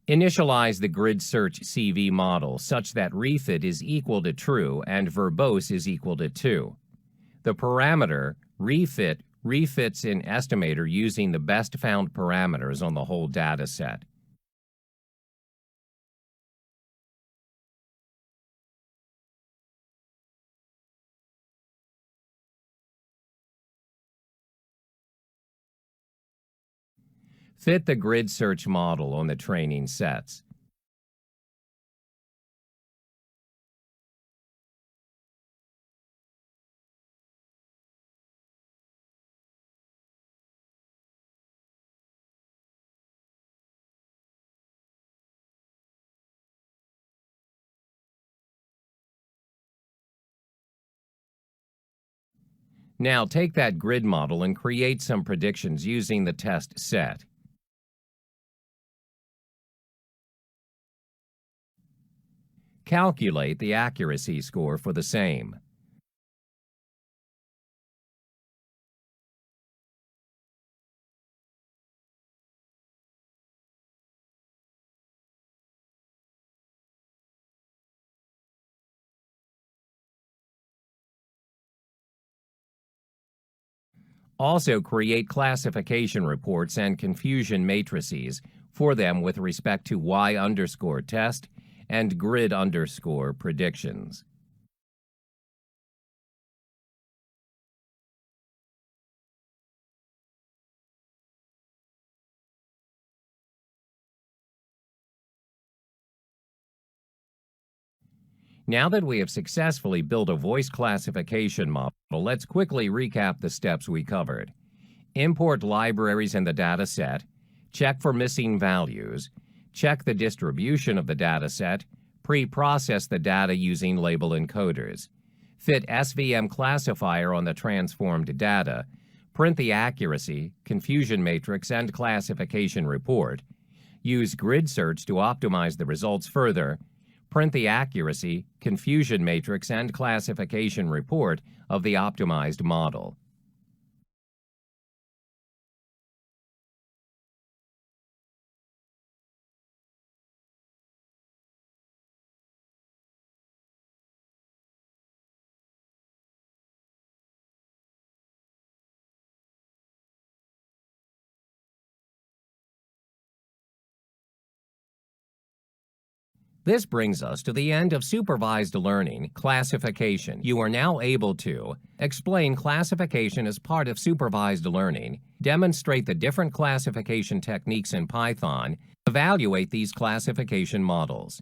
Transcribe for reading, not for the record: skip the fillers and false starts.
Initialize the grid search CV model such that refit is equal to true and verbose is equal to 2. The parameter refit refits in estimator using the best found parameters on the whole data set. Fit the grid search model on the training sets. Now take that grid model and create some predictions using the test set. Calculate the accuracy score for the same. Also create classification reports and confusion matrices for them with respect to y_test and grid_predictions. Now that we have successfully built a voice classification model, let's quickly recap the steps we covered. Import libraries in the data set, check for missing values, check the distribution of the data set, pre-process the data using label encoders, fit SVM classifier on the transformed data, print the accuracy, confusion matrix, and classification report, use grid search to optimize the results further, print the accuracy, confusion matrix, and classification report of the optimized model. This brings us to the end of supervised learning classification. You are now able to explain classification as part of supervised learning, demonstrate the different classification techniques in Python, evaluate these classification models.